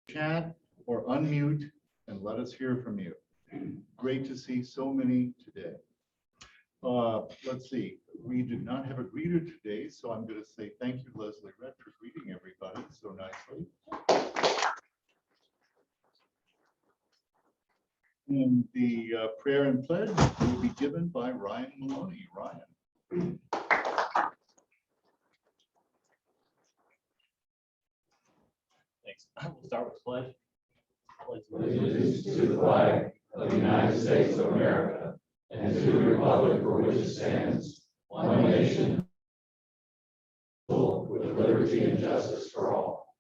Chat or unmute and let us hear from you. Great to see so many today. Let's see, we did not have a greeter today, so I'm going to say thank you, Leslie Rett, for greeting everybody so nicely. And the prayer and pledge will be given by Ryan Maloney. Ryan. Thanks. We'll start with pledge. Allegiance to the flag of the United States of America and to the republic for which it stands, one nation, with liberty and justice for all.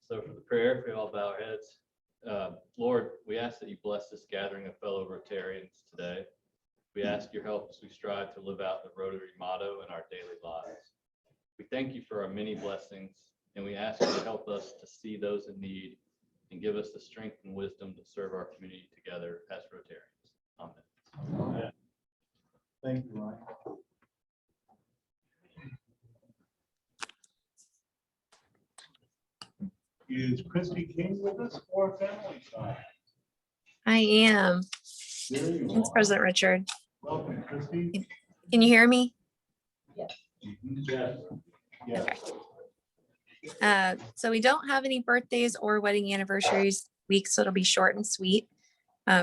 So for the prayer, if we all bow our heads, Lord, we ask that you bless this gathering of fellow Rotarians today. We ask your help as we strive to live out the Rotary motto in our daily lives. We thank you for our many blessings, and we ask you to help us to see those in need and give us the strength and wisdom to serve our community together as Rotarians. Amen. Amen. Thank you, Ryan. Is Christy King with us for family time? I am. There you Thanks, are. President Richard. Welcome, Christy. Can you hear me? Yes. Yes. So we don't have any birthdays or wedding anniversaries week, so it'll be short and sweet.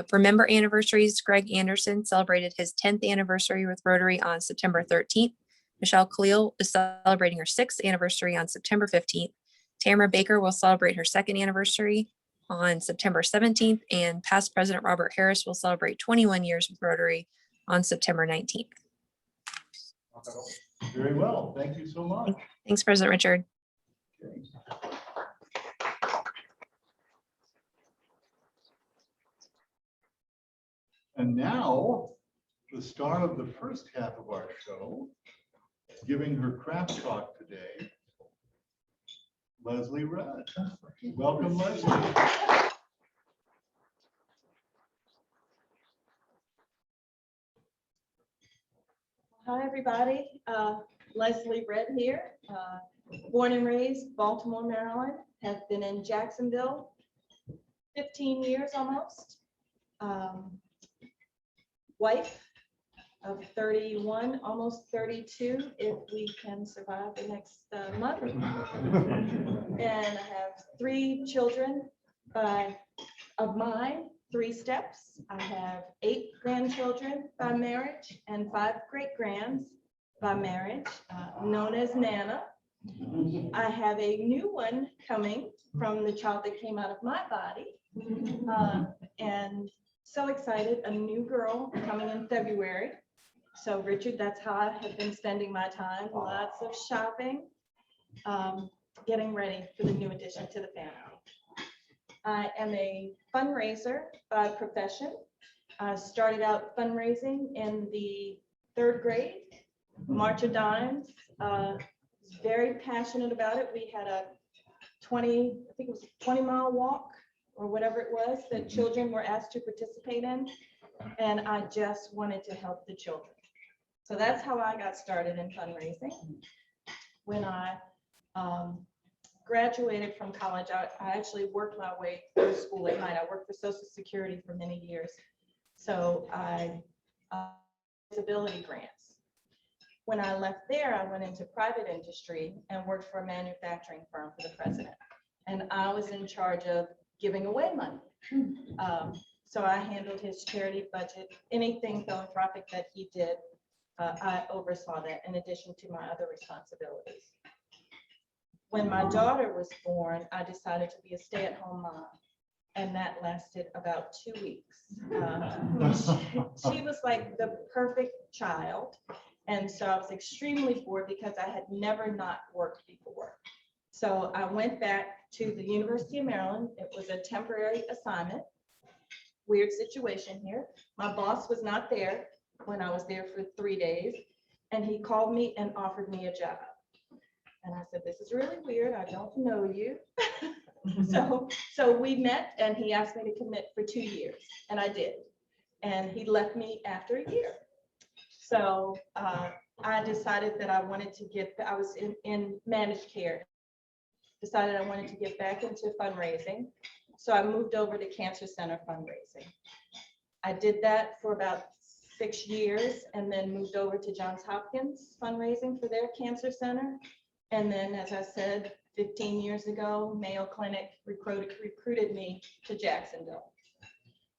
For member anniversaries, Greg Anderson celebrated his 10th anniversary with Rotary on September 13th. Michelle Khalil is celebrating her 6th anniversary on September 15th. Tamara Baker will celebrate her 2nd anniversary on September 17th, and past President Robert Harris will celebrate 21 years with Rotary on September 19th. Very well. Thank you so much. Thanks, President Richard. Okay. And now, the star of the first half of our show, giving her craft talk today, Leslie Rudd. Welcome, Leslie. Hi, everybody. Leslie Redd here, born and raised Baltimore, Maryland, have been in Jacksonville 15 years almost. Wife of 31, almost 32, if we can survive the next month. And I have 3 children of mine, 3 steps. I have 8 grandchildren by marriage and 5 great-grands by marriage, known as Nana. I have a new one coming from the child that came out of my body. And so excited, a new girl coming in February. So Richard, that's how I have been spending my time. Lots of shopping, getting ready for the new addition to the family. I am a fundraiser by profession. I started out fundraising in the 3rd grade, March of Dimes. Very passionate about it. We had a 20-mile walk or whatever it was that children were asked to participate in. And I just wanted to help the children. So that's how I got started in fundraising. When I graduated from college, I actually worked my way through school at night. I worked for Social Security for many years. So I disability grants. When I left there, I went into private industry and worked for a manufacturing firm for the president. And I was in charge of giving away money. So I handled his charity budget, anything philanthropic that he did. I oversaw that in addition to my other responsibilities. When my daughter was born, I decided to be a stay-at-home mom, and that lasted about 2 weeks. She was like the perfect child, and so I was extremely bored because I had never not worked before. So I went back to the University of Maryland. It was a temporary assignment. Weird situation here. My boss was not there when I was there for 3 days, and he called me and offered me a job. And I said, this is really weird. I don't know you. So we met, and he asked me to commit for 2 years, and I did. And he left me after a year. So I decided that I wanted to I was in managed care decided I wanted to get back into fundraising. So I moved over to Cancer Center fundraising. I did that for about 6 years and then moved over to Johns Hopkins fundraising for their cancer center. And then, as I said, 15 years ago, Mayo Clinic recruited me to Jacksonville.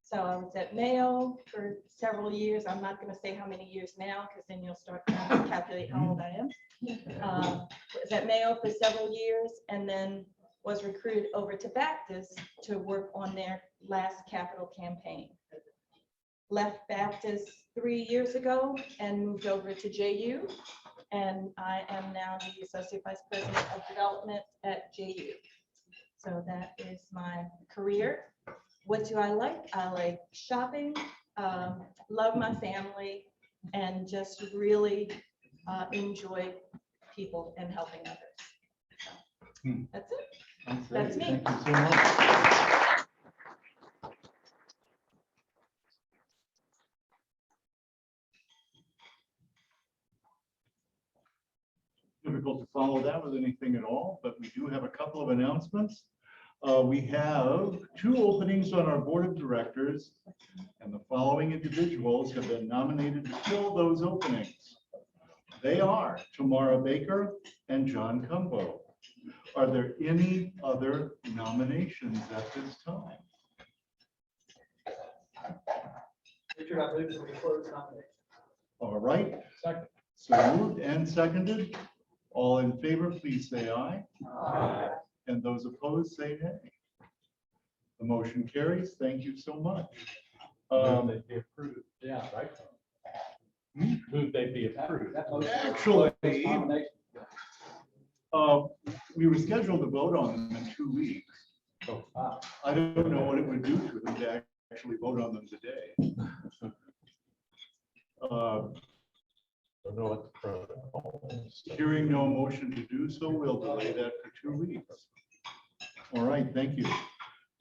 So I was at Mayo for several years. I'm not going to say how many years now, because then you'll start trying to calculate how old I am. Was at Mayo for several years and then was recruited over to Baptist to work on their last capital campaign. Left Baptist 3 years ago and moved over to JU. And I am now the Associate Vice President of Development at JU. So that is my career. What do I like? I like shopping, love my family, and just really enjoy people and helping others. So that's it. That's me. Thank you so much. Difficult to follow that with anything at all, but we do have a couple of announcements. We have 2 openings on our board of directors, and the following individuals have been nominated to fill those openings. They are Tamara Baker and John Cumbo. Are there any other nominations at this time? Richard, I move that we close nomination. All right, Second. so moved and seconded. All in favor, please say aye. Aye. And those opposed, say nay. The motion carries. Thank you so much. Move they be approved. Yeah, right. Move they be approved. That motion- Actually, Nomination. we were scheduled to vote on them in 2 weeks. Ah, I don't know what it would do to them to actually vote on them today. Don't know what the protocol is. Hearing no motion to do so, we'll delay that for 2 weeks. All right, thank you.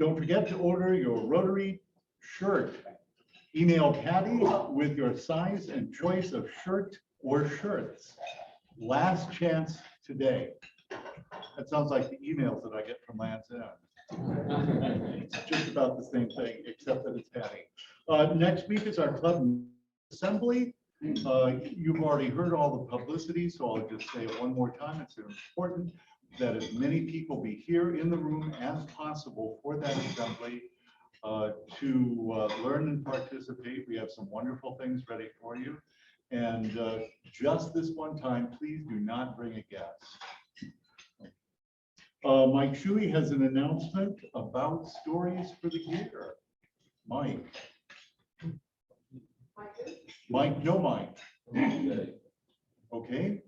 Don't forget to order your Rotary shirt. Email Patty with your size and choice of shirt or shirts. Last chance today. That sounds like the emails that I get from Lance End. It's just about the same thing, except that it's Patty. Next week is our club assembly. You've already heard all the publicity, so I'll just say it one more time. It's important that as many people be here in the room as possible for that assembly to learn and participate. We have some wonderful things ready for you. And just this one time, please do not bring a guest. Mike Shuey has an announcement about stories for the year. Mike. Mike, no Mike. Okay.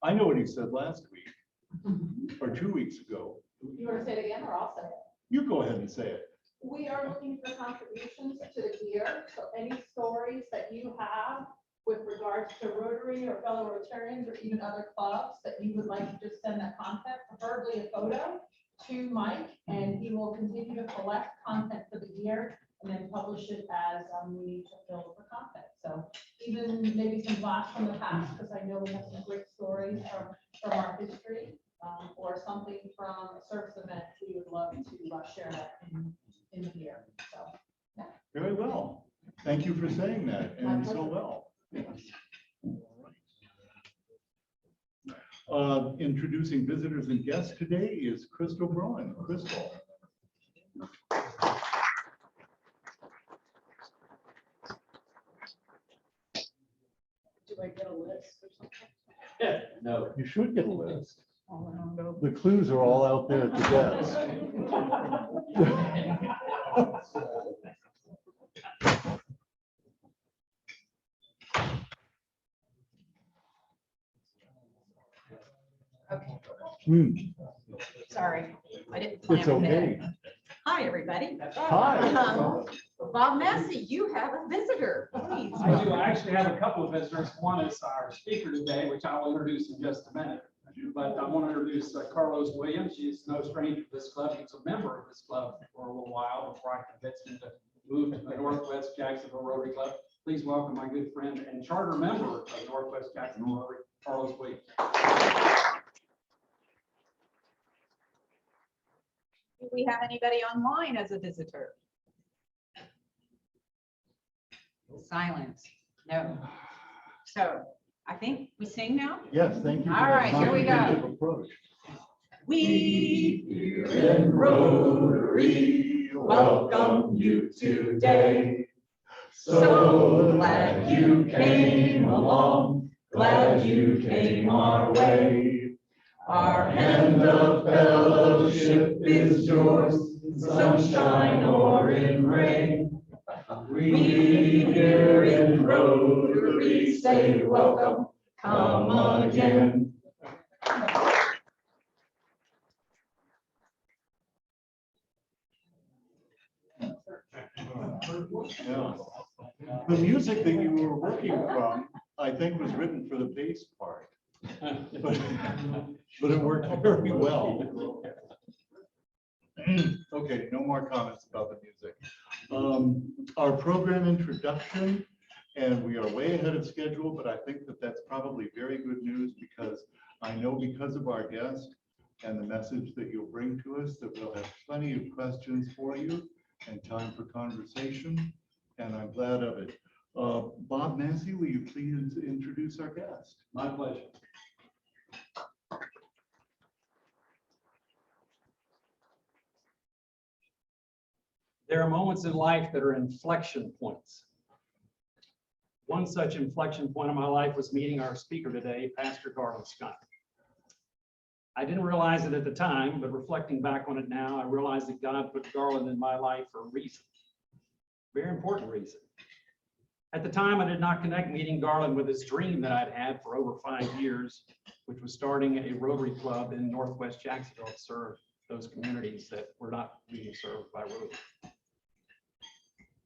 I know what he said last week or 2 weeks ago. You want to say it again, or I'll say it? You go ahead and say it. We are looking for contributions to the gear, so any stories that you have with regards to Rotary or fellow Rotarians or even other clubs that you would like to just send that content, preferably a photo, to Mike, and he will continue to collect content for the gear and then publish it as we need to fill for content. So even maybe some blasts from the past, because I know we have some great stories from our history, or something from a service event, we would love to share that in the gear. So, yeah. Very well. Thank you for saying that and so well. Introducing visitors and guests today is Crystal Braun. Crystal. Do I get a list or something? No. You should get a list. Oh, I don't know. The clues are all out there at the desk. Okay, sorry, I didn't plan It's for that. okay. Hi, everybody. Hi. Bob Massey, you have a visitor, please. I do actually have a couple of visitors. One is our speaker today, which I will introduce in just a minute. But I want to introduce Carlos Williams. She's no stranger to this club. He's a member of this club for a little while before I convinced him to move to the Northwest Jacksonville Rotary Club. Please welcome my good friend and charter member of Northwest Jacksonville Rotary, Carlos Williams. we have anybody online as a visitor? Silence. No. So I think we sing now. Yes, thank you. for All that right, here we go. comprehensive approach. We Here in Rotary, welcome you today. So glad you came along, glad you came our way. Our hand of fellowship is yours, in sunshine or in rain. We here in Rotary say welcome, come again. Yeah. The music that you were working from, I think, was written for the bass part. But it worked very well. Okay, no more comments about the music. Our program introduction, and we are way ahead of schedule, but I think that that's probably very good news because I know because of our guest and the message that you'll bring to us, that we'll have plenty of questions for you and time for conversation, and I'm glad of it. Bob Massey, will you please introduce our guest? My pleasure. There are moments in life that are inflection points. One such inflection point in my life was meeting our speaker today, Pastor Garland Scott. I didn't realize it at the time, but reflecting back on it now, I realized that God put Garland in my life for a reason. Very important reason. At the time, I did not connect meeting Garland with his dream that I'd had for over 5 years, which was starting a Rotary Club in Northwest Jacksonville to serve those communities that were not being served by Rotary.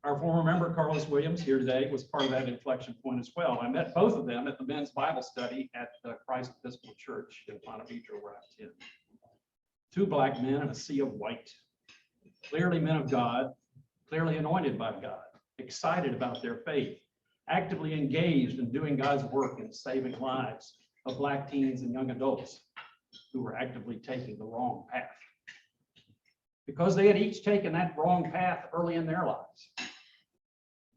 Our former member, Carlos Williams, here today, was part of that inflection point as well. I met both of them at the men's Bible study at the Christ Episcopal Church in Ponte Vedra, where I attend. 2 black men in a sea of white, clearly men of God, clearly anointed by God, excited about their faith, actively engaged in doing God's work in saving lives of black teens and young adults who were actively taking the wrong path. Because they had each taken that wrong path early in their lives.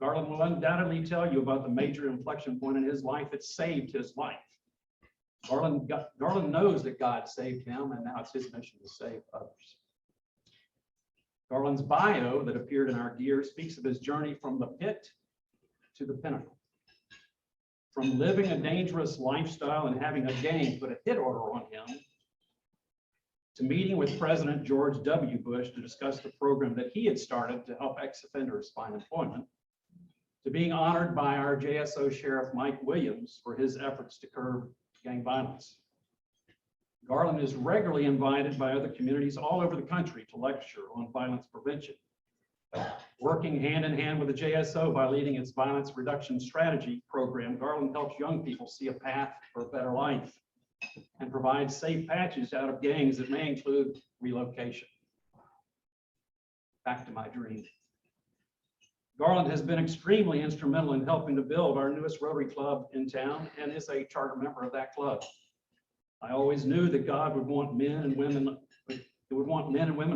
Garland will undoubtedly tell you about the major inflection point in his life that saved his life. Garland knows that God saved him, and now it's his mission to save others. Garland's bio that appeared in our gear speaks of his journey from the pit to the pinnacle. From living a dangerous lifestyle and having a gang put a hit order on him, to meeting with President George W. Bush to discuss the program that he had started to help ex-offenders find employment, to being honored by our JSO Sheriff Mike Williams for his efforts to curb gang violence. Garland is regularly invited by other communities all over the country to lecture on violence prevention. Working hand in hand with the JSO by leading its violence reduction strategy program, Garland helps young people see a path for a better life and provides safe patches out of gangs that may include relocation. Back to my dream. Garland has been extremely instrumental in helping to build our newest Rotary Club in town and is a charter member of that club. I always knew that God would want men and women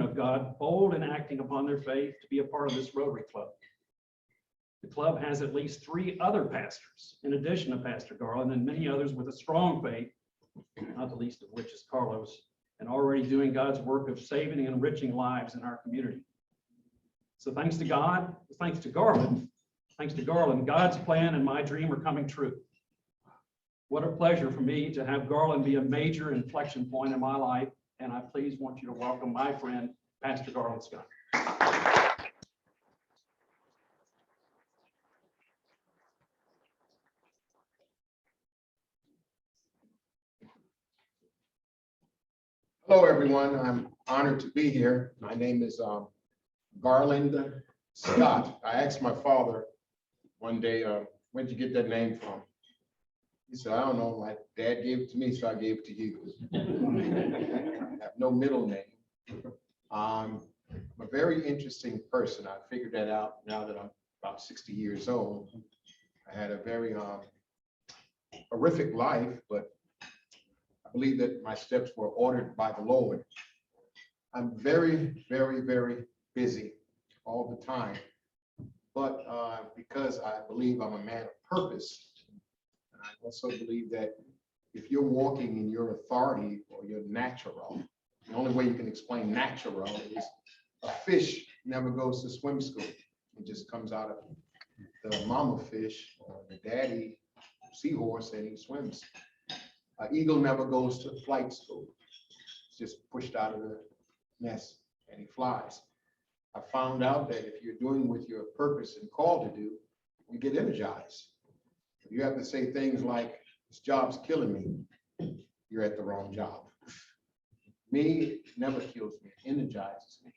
of God bold in acting upon their faith to be a part of this Rotary Club. The club has at least 3 other pastors, in addition to Pastor Garland, and many others with a strong faith, not the least of which is Carlos, and already doing God's work of saving and enriching lives in our community. So thanks to God, thanks to Garland, God's plan and my dream are coming true. What a pleasure for me to have Garland be a major inflection point in my life, and I please want you to welcome my friend, Pastor Garland Scott. Hello, everyone. I'm honored to be here. My name is Garland Scott. I asked my father one day, where'd you get that name from? He said, I don't know. My dad gave it to me, so I gave it to you. I have no middle name. I'm a very interesting person. I figured that out now that I'm about 60 years old. I had a very horrific life, but I believe that my steps were ordered by the Lord. I'm very, very, very busy all the time. But because I believe I'm a man of purpose, and I also believe that if you're walking in your authority or your natural, the only way you can explain natural is a fish never goes to swim school. It just comes out of the mama fish or the daddy seahorse and he swims. An eagle never goes to flight school. It's just pushed out of the nest and he flies. I found out that if you're doing what your purpose and call to do, you get energized. If you have to say things like, this job's killing me, you're at the wrong job. Me, it never kills me, it energizes me.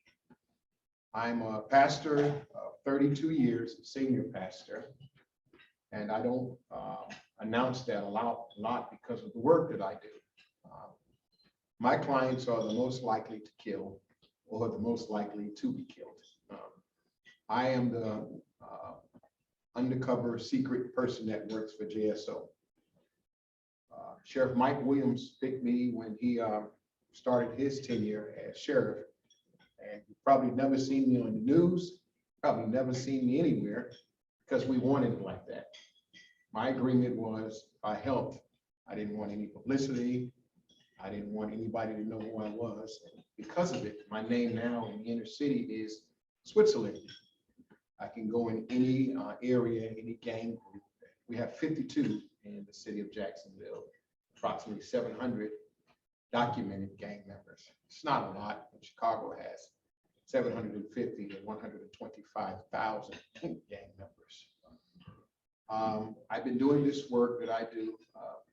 I'm a pastor of 32 years, senior pastor, and I don't announce that a lot because of the work that I do. My clients are the most likely to kill or the most likely to be killed. I am the undercover secret person that works for JSO. Sheriff Mike Williams picked me when he started his tenure as sheriff. And you've probably never seen me on the news, probably never seen me anywhere because we wanted it like that. My agreement was if I helped, I didn't want any publicity. I didn't want anybody to know who I was. And because of it, my name now in the inner city is Switzerland. I can go in any area, any gang group. We have 52 in the city of Jacksonville, approximately 700 documented gang members. It's not a lot, but Chicago has 750 to 125,000 gang members. I've been doing this work that I do,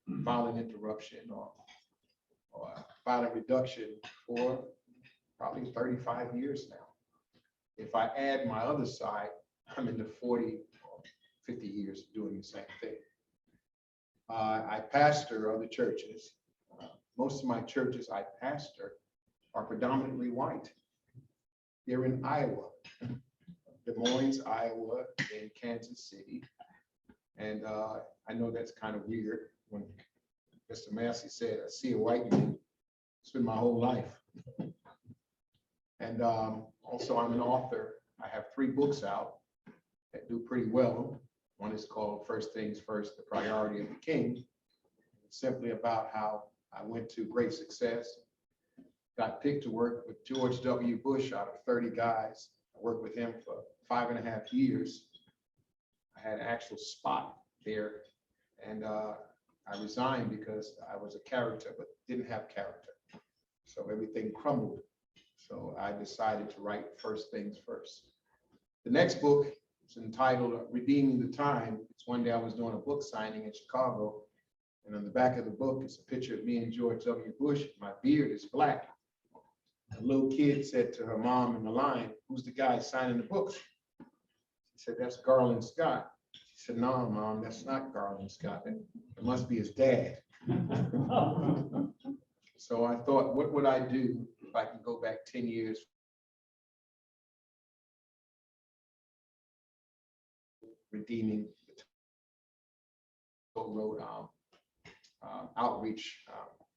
violent interruption or violent reduction for probably 35 years now. If I add my other side, I'm into 40 or 50 years doing the same thing. I pastor other churches. Most of my churches I pastor are predominantly white. They're in Iowa, Des Moines, Iowa, in Kansas City. And I know that's kind of weird when Mr. Massey said, I see a white man. It's been my whole life. And also I'm an author. I have 3 books out that do pretty well. One is called First Things First, The Priority of the King. It's simply about how I went to great success, got picked to work with George W. Bush out of 30 guys. I worked with him for 5.5 years. I had an actual spot there, and I resigned because I was a character, but didn't have character. So everything crumbled. So I decided to write First Things First. The next book is entitled Redeeming the Time. It's one day I was doing a book signing in Chicago, and on the back of the book is a picture of me and George W. Bush. My beard is black. A little kid said to her mom in the line, who's the guy signing the books? She said, that's Garland Scott. She said, no, Mom, that's not Garland Scott. It must be his dad. So I thought, what would I do if I can go back 10 years? Redeeming the road outreach,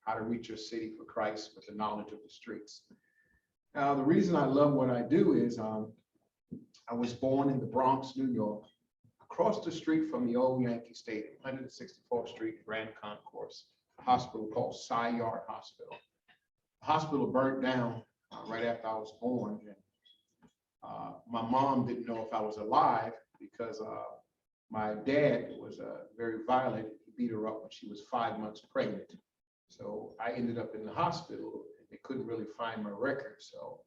how to reach your city for Christ with the knowledge of the streets. Now, the reason I love what I do is I was born in the Bronx, New York, across the street from the old Yankee Stadium, 164th Street, Grand Concourse, a hospital called Cy Yard Hospital. The hospital burnt down right after I was born. And my mom didn't know if I was alive because my dad was very violent. He beat her up when she was 5 months pregnant. So I ended up in the hospital. They couldn't really find my record. So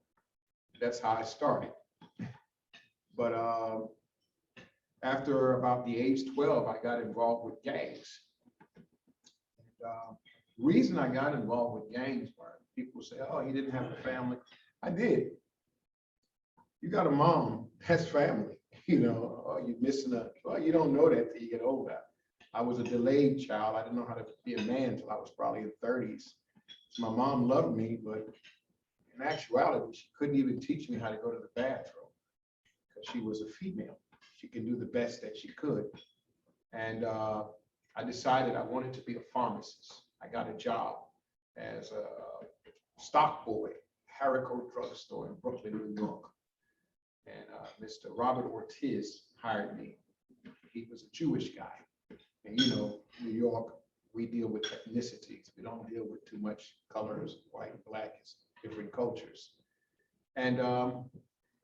that's how I started. But after about the age 12, I got involved with gangs. And, the reason I got involved with gangs were people say, oh, he didn't have a family. I did. You got a mom, that's family. You know, oh, you're missing a, well, you don't know that till you get older. I was a delayed child. I didn't know how to be a man until I was probably in the 30s. So my mom loved me, but in actuality, she couldn't even teach me how to go to the bathroom because she was a female. She could do the best that she could. And I decided I wanted to be a pharmacist. I got a job as a stock boy Harrico drugstore in Brooklyn, New York. And Mr. Robert Ortiz hired me. He was a Jewish guy. And you know, New York, we deal with ethnicities. We don't deal with too much colors, white, black, it's different cultures. And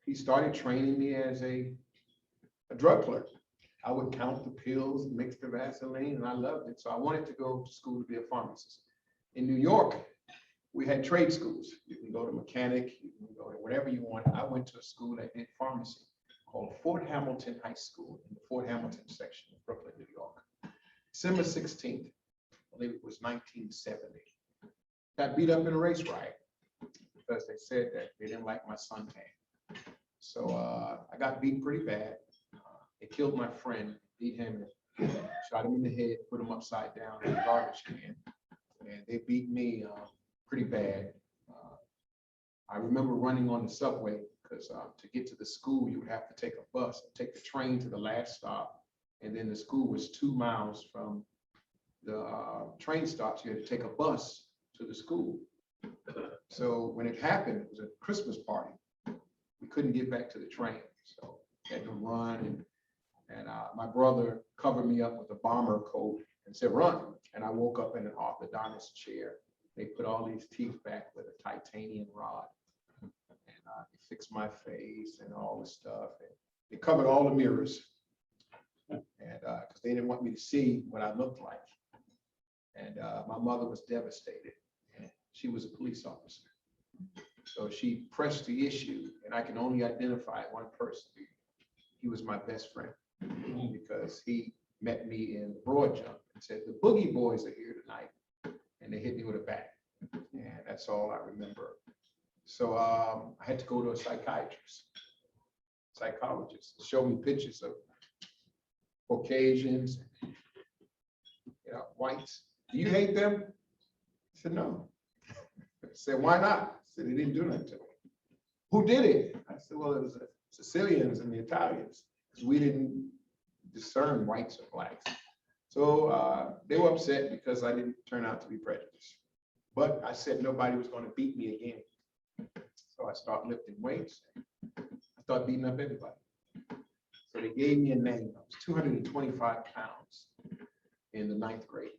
he started training me as a drug clerk. I would count the pills, mix the Vaseline, and I loved it. So I wanted to go to school to be a pharmacist. In New York, we had trade schools. You can go to mechanic, you can go to whatever you want. I went to a school that did pharmacy called Fort Hamilton High School in the Fort Hamilton section of Brooklyn, New York. December 16th, I believe it was 1970. Got beat up in a race riot because they said that they didn't like my suntan. So I got beat pretty bad. They killed my friend, beat him, shot him in the head, put him upside down in a garbage can. And they beat me pretty bad. I remember running on the subway because to get to the school, you would have to take a bus, take the train to the last stop. And then the school was 2 miles from the train stops. You had to take a bus to the school. So when it happened, it was a Christmas party. We couldn't get back to the train. So I had to run. And my brother covered me up with a bomber coat and said, run. And I woke up in an orthodontist chair. They put all these teeth back with a titanium rod. And they fixed my face and all this stuff. And they covered all the mirrors. And because they didn't want me to see what I looked like. And my mother was devastated. And she was a police officer. So she pressed the issue, and I can only identify one person. He was my best friend because he met me in Broad Jump and said, the Boogie Boys are here tonight. And they hit me with a bat. And that's all I remember. So I had to go to a psychiatrist, psychologist, to show me pictures of Caucasians, whites. Do you hate them? I said, no. I said, why not? I said, they didn't do nothing to me. Who did it? I said, well, it was the Sicilians and the Italians. We didn't discern whites or blacks. So they were upset because I didn't turn out to be prejudiced. But I said nobody was going to beat me again. So I started lifting weights. I started beating up everybody. So they gave me a name. I was 225 pounds in the 9th grade.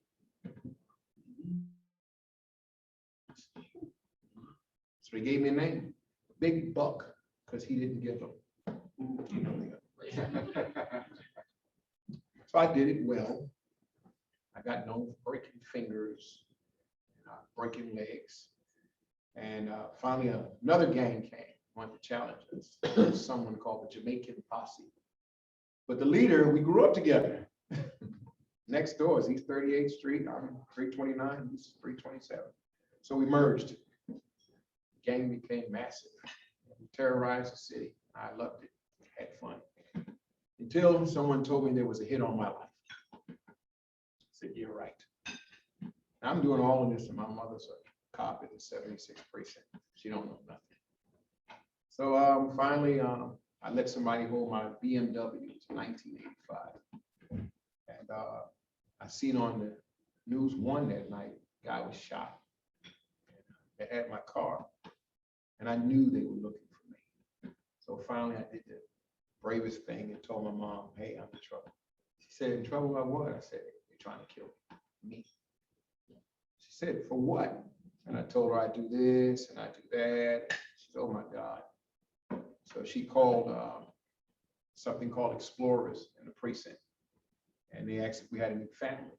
So they gave me a name, Big Buck, because he didn't give them. So I did it well. I got known for breaking fingers, breaking legs. And finally, another gang came, wanted to challenge us. Someone called the Jamaican Posse. But the leader, we grew up together. Next door is East 38th Street. I'm 329, he's 327. So we merged. The gang became massive. We terrorized the city. I loved it. Had fun. Until someone told me there was a hit on my life. I said, you're right. I'm doing all of this, and my mother's a cop in the 76th precinct. She don't know nothing. So finally, I let somebody hold my BMW. It was 1985. And I seen on the News 1 that night, a guy was shot. They had my car, and I knew they were looking for me. So finally, I did the bravest thing and told my mom, hey, I'm in trouble. She said, in trouble about what? I said, they're trying to kill me. She said, for what? And I told her I do this and I do that. She said, oh my God. So she called something called Explorers in the precinct. And they asked if we had any family.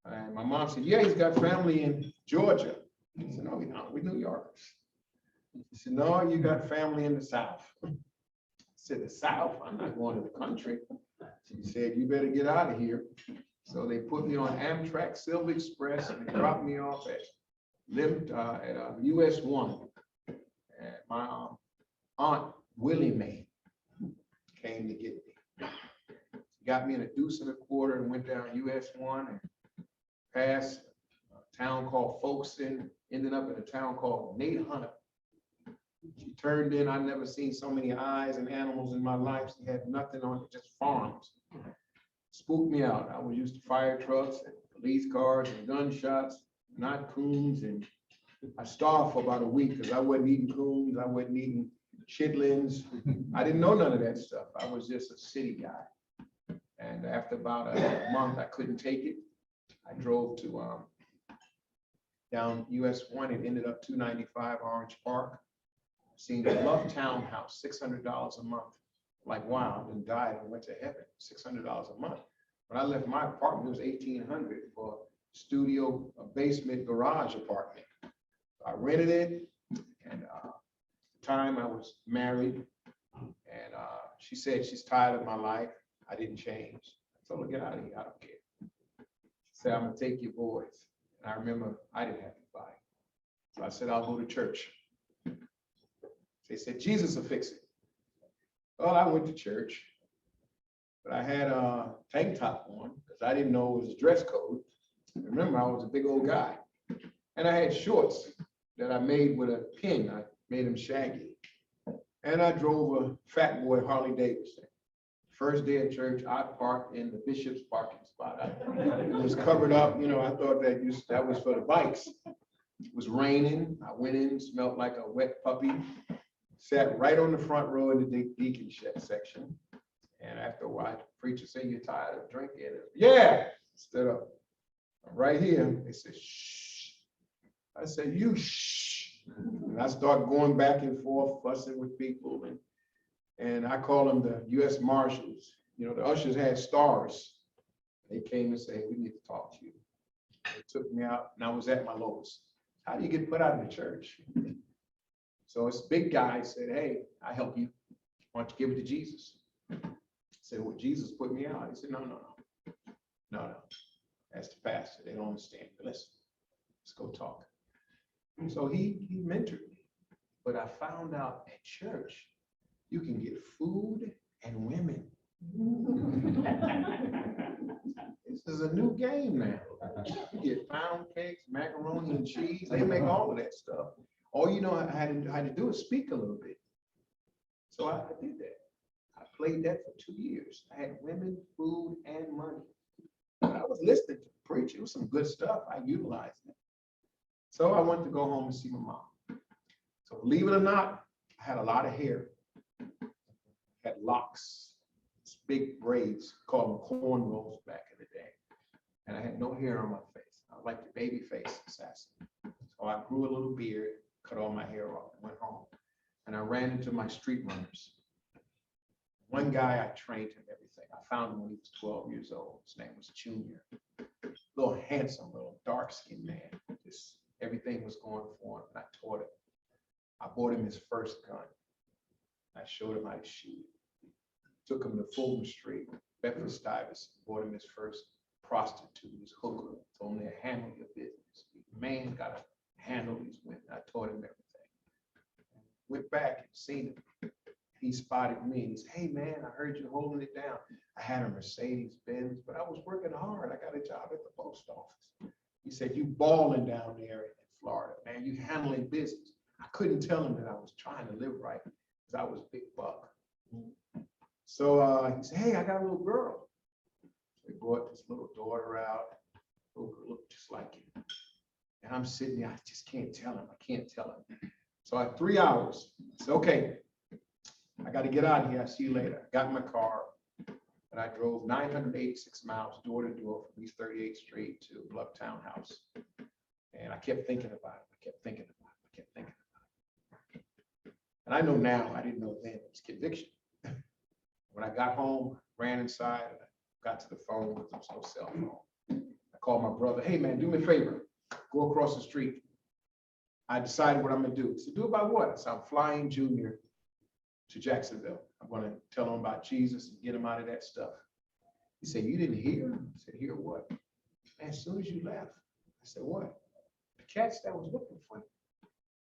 And my mom said, yeah, he's got family in Georgia. I said, no, we don't. We're New Yorkers. She said, no, you got family in the South. I said, the South? I'm not going to the country. She said, you better get out of here. So they put me on Amtrak Silver Express and they dropped me off at US 1. And my aunt Willie Mae came to get me. She got me in a deuce and a quarter and went down US 1 and passed a town called Folkestone, ended up in a town called Nate Hunter. She turned in, I've never seen so many eyes and animals in my life. She had nothing on it, just farms. Spooked me out. I was used to fire trucks and police cars and gunshots, not coons and I starved for about a week because I wasn't eating coons, I wasn't eating chitlins. I didn't know none of that stuff. I was just a city guy. And after about a month, I couldn't take it. I drove to down US 1 and ended up 295 Orange Park. Seen a Love townhouse, $600 a month. Like, wow, I done died and went to heaven, $600 a month. When I left my apartment, it was $1,800 for a studio, a basement garage apartment. I rented it, and at the time I was married, and she said she's tired of my life. I didn't change. I told her, get out of here, I don't care. She said, I'm gonna take your boys. And I remember I didn't have to buy. So I said, I'll go to church. They said, Jesus will fix it. Well, I went to church, but I had a tank top on because I didn't know it was a dress code. Remember, I was a big old guy. And I had shorts that I made with a pin. I made them shaggy. And I drove a fat boy Harley Davidson. First day of church, I parked in the bishop's parking spot. It was covered up, you know, I thought that was for the bikes. It was raining. I went in, smelled like a wet puppy. Sat right on the front row in the deacon section. And after a while, the preacher said, you're tired of drinking? Yeah, stood up. I'm right here. They said, shh. I said, you shh. And I start going back and forth, fussing with people. And I call them the U.S. Marshals. You know, the ushers had stars. They came and said, we need to talk to you. They took me out and I was at my lowest. How do you get put out of the church? So this big guy said, hey, I help you. Why don't you give it to Jesus? I said, well, Jesus put me out. He said, no. That's the pastor. They don't understand. But listen, let's go talk. So he mentored me. But I found out at church, you can get food and women. This is a new game now. You get pound cakes, macaroni and cheese. They make all of that stuff. All you know I had to do is speak a little bit. So I did that. I played that for 2 years. I had women, food, and money. But I was listening to the preacher. It was some good stuff. I utilized it. So I wanted to go home and see my mom. So believe it or not, I had a lot of hair. Had locks, big braids, called them cornrows back in the day. And I had no hair on my face. I was like the baby face assassin. So I grew a little beard, cut all my hair off, and went home. And I ran into my street runners. One guy, I trained him everything. I found him when he was 12 years old. His name was Junior. Little handsome, little dark-skinned man. Just everything was going for him, and I taught him. I bought him his first gun. I showed him how to shoot. Took him to Fulton Street, Bedford-Stuyvesant, bought him his first prostitute, his hooker. Told him to handle your business. Man got to handle these women. I taught him everything. Went back and seen him. He spotted me and he said, hey man, I heard you holding it down. I had a Mercedes Benz, but I was working hard. I got a job at the post office. He said, you balling down there in Florida, man. You handling business. I couldn't tell him that I was trying to live right because I was big buck. So he said, hey, I got a little girl. They brought this little daughter out, little girl looked just like you. And I'm sitting there, I just can't tell him. I can't tell him. So at 3 hours, I said, okay, I got to get out of here. I'll see you later. I got in my car and I drove 986 miles door to door from East 38th Street to Bluff Townhouse. And I kept thinking about it. I kept thinking about it. I kept thinking about it. And I know now, I didn't know then, it was conviction. When I got home, ran inside, and I got to the phone because there was no cell phone. I called my brother, hey man, do me a favor, go across the street. I decided what I'm gonna do. He said, do about what? I said, I'm flying Junior to Jacksonville. I'm gonna tell him about Jesus and get him out of that stuff. He said, you didn't hear? I said, hear what? Man, as soon as you left, I said, what? The cats that was looking for you,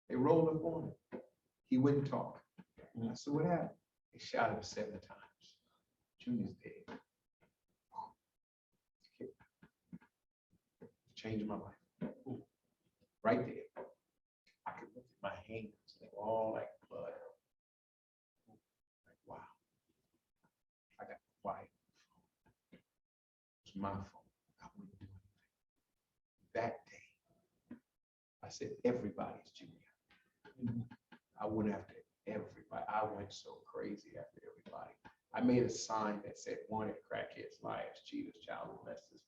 they rolled up on him. He wouldn't talk. And I said, what happened? They shot him 7 times. Junior's dead. Changed my life. Right there. I could look at my hands. They were all like blood. Like, wow. I got quiet. It's my fault. I wouldn't do anything. That day, I said, everybody's junior. I went after everybody. I went so crazy after everybody. I made a sign that said wanted crackheads, liars, cheaters, child molesters,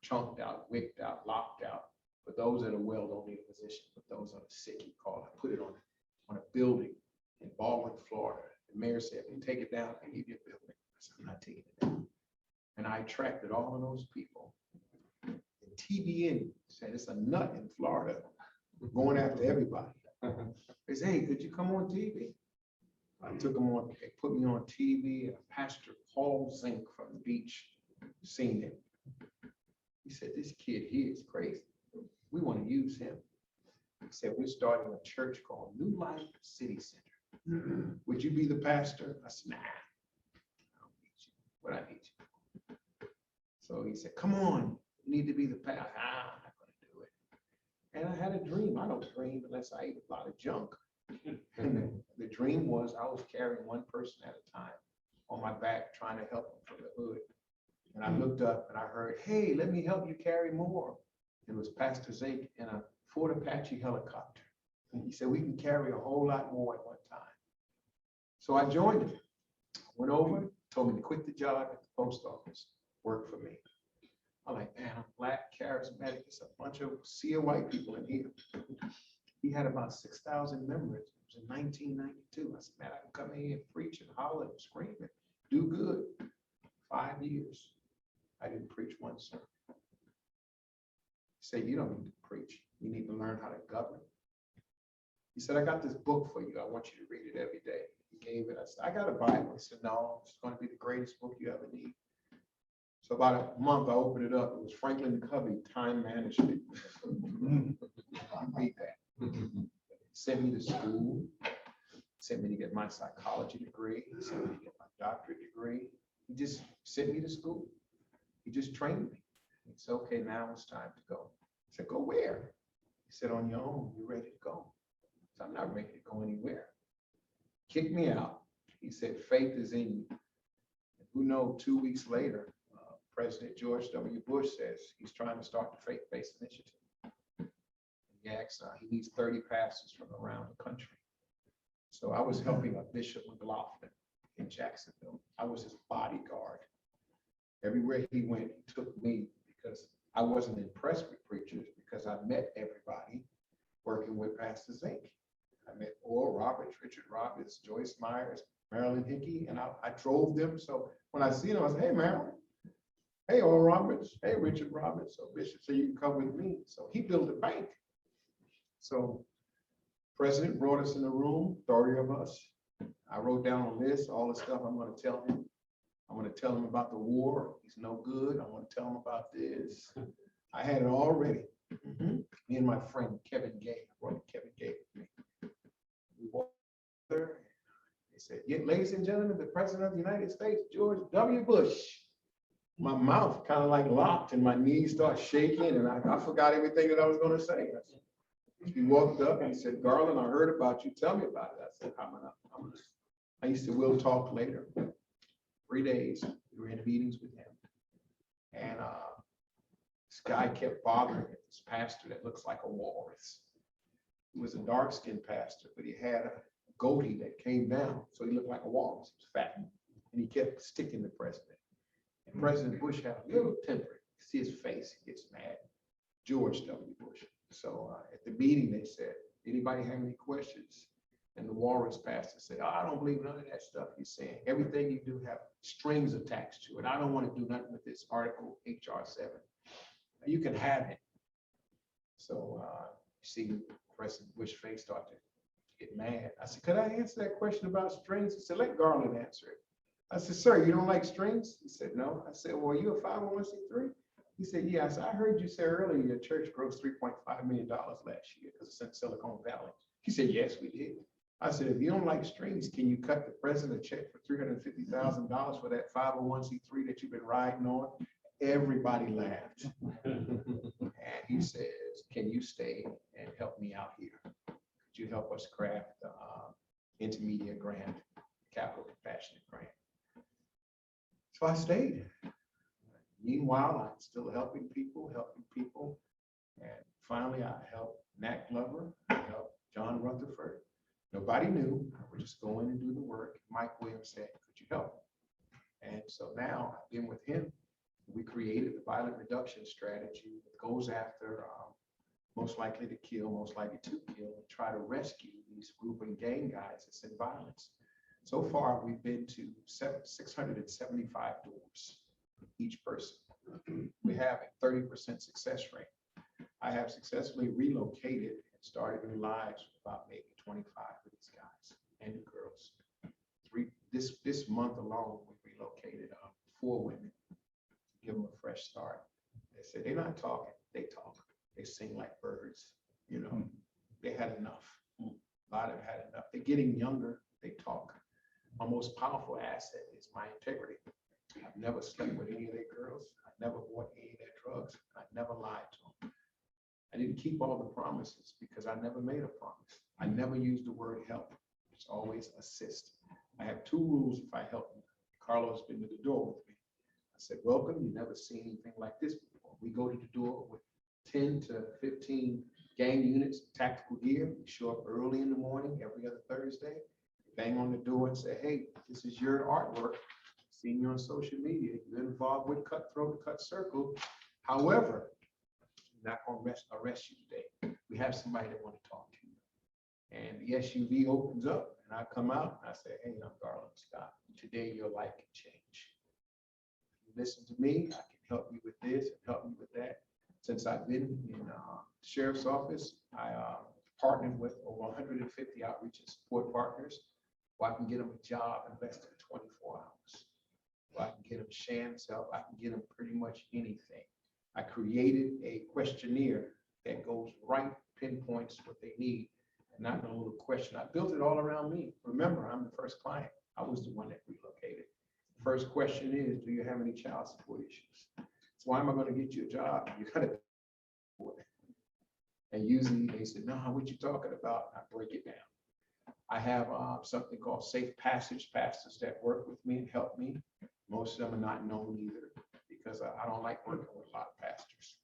chunked out, wicked out, locked out. But those that are well don't need a position, but those that are sick, he called. I put it on a building in Baldwin, Florida. The mayor said, if you take it down, I give you a building. I said, I'm not taking it down. And I attracted all of those people. And TBN said, it's a nut in Florida. We're going after everybody. They said, hey, could you come on TV? I took them on, they put me on TV, and Pastor Paul Zink from the beach seen him. He said, this kid here is crazy. We want to use him. He said, we're starting a church called New Life City Center. Would you be the pastor? I said, nah, I don't need you. What I need you. So he said, come on, you need to be the pastor. I'm not going to do it. And I had a dream. I don't dream unless I eat a lot of junk. And the dream was I was carrying one person at a time on my back, trying to help them from the hood. And I looked up and I heard, hey, let me help you carry more. It was Pastor Zink in a Ford Apache helicopter. And he said, we can carry a whole lot more at one time. So I joined him. Went over, told me to quit the job at the post office, work for me. I'm like, man, I'm black, charismatic. It's a bunch of sea of white people in here. He had about 6,000 members. It was in 1992. I said, man, I can come in here and preach and holler and scream and do good. 5 years, I didn't preach one sermon. He said, you don't need to preach. You need to learn how to govern. He said, I got this book for you. I want you to read it every day. He gave it. I said, I got a Bible. He said, no, it's going to be the greatest book you ever need. So about a month, I opened it up. It was Franklin Covey, Time Management. I read that. Sent me to school. Sent me to get my psychology degree. Sent me to get my doctorate degree. He just sent me to school. He just trained me. He said, okay, now it's time to go. I said, go where? He said, on your own, you're ready to go. So I'm not ready to go anywhere. Kicked me out. He said, faith is in you. And who knows, 2 weeks later, President George W. Bush says he's trying to start the faith-based initiative. He asks, he needs 30 pastors from around the country. So I was helping a Bishop McLaughlin in Jacksonville. I was his bodyguard. Everywhere he went, he took me because I wasn't impressed with preachers because I met everybody working with Pastor Zink. I met Oral Roberts, Richard Roberts, Joyce Myers, Marilyn Hickey, and I drove them. So when I see them, I said, hey, Marilyn. Hey, Oral Roberts. Hey, Richard Roberts. So Bishop said, you can come with me. So he built a bank. So President brought us in the room, 30 of us. I wrote down a list, all the stuff I'm going to tell him. I want to tell him about the war. He's no good. I want to tell him about this. I had it all ready. Me and my friend, Kevin Gay. I brought Kevin Gay with me. We walked there. They said, yeah, ladies and gentlemen, the President of the United States, George W. Bush. My mouth kind of like locked and my knees start shaking and I forgot everything that I was going to say. He walked up and he said, Garland, I heard about you. Tell me about it. I said, I used to, we'll talk later. 3 days, we were in meetings with him. And this guy kept bothering him, this pastor that looks like a walrus. He was a dark-skinned pastor, but he had a goatee that came down. So he looked like a walrus. He was fat. And he kept sticking the president. And President Bush had a little temper. You see his face, he gets mad. George W. Bush. So at the meeting, they said, anybody have any questions? And the walrus pastor said, oh, I don't believe none of that stuff you're saying. Everything you do have strings attached to it. I don't want to do nothing with this article, HR 7. You can have it. So you see President Bush's face start to get mad. I said, could I answer that question about strings? He said, let Garland answer it. I said, sir, you don't like strings? He said, no. I said, well, are you a 501c3? He said, yes. I heard you say earlier your church grossed $3.5 million last year because it's in Silicon Valley. He said, yes, we did. I said, if you don't like strings, can you cut the president a check for $350,000 for that 501c3 that you've been riding on? Everybody laughed. And he says, can you stay and help me out here? Could you help us craft the intermediate grant, capital compassionate grant? So I stayed. Meanwhile, I'm still helping people. And finally, I helped Nat Glover, I helped John Rutherford. Nobody knew. I would just go in and do the work. Mike Williams said, could you help? And so now I've been with him. We created the violent reduction strategy that goes after most likely to kill, most likely to kill, and try to rescue these group and gang guys that's in violence. So far, we've been to 675 doors, each person. We have a 30% success rate. I have successfully relocated and started new lives with about maybe 25 of these guys and girls. This month alone, we relocated 4 women, give them a fresh start. They said they're not talking, they talk. They sing like birds, you know. They had enough. A lot of them had enough. They're getting younger, they talk. My most powerful asset is my integrity. I've never slept with any of their girls. I never bought any of their drugs. I never lied to them. I didn't keep all the promises because I never made a promise. I never used the word help. It's always assist. I have 2 rules if I help you. Carlos been to the door with me. I said, welcome, you never seen anything like this before. We go to the door with 10 to 15 gang units, tactical gear. We show up early in the morning, every other Thursday, bang on the door and say, hey, this is your artwork. Seen you on social media. You're involved with Cutthroat, Cut Circle. However, I'm not going to arrest you today. We have somebody that want to talk to you. And the SUV opens up and I come out and I say, hey, I'm Garland Scott. Today your life can change. If you listen to me, I can help you with this and help you with that. Since I've been in the sheriff's office, I partnered with over 150 outreach and support partners where I can get them a job in less than 24 hours. Where I can get them shams help. I can get them pretty much anything. I created a questionnaire that goes right, pinpoints what they need, and not no little question. I built it all around me. Remember, I'm the first client. I was the one that relocated. The first question is, do you have any child support issues? So why am I going to get you a job? You got to pay for it. And usually they said, no, what you talking about? I break it down. I have something called Safe Passage pastors that work with me and help me. Most of them are not known either because I don't like working with a lot of pastors.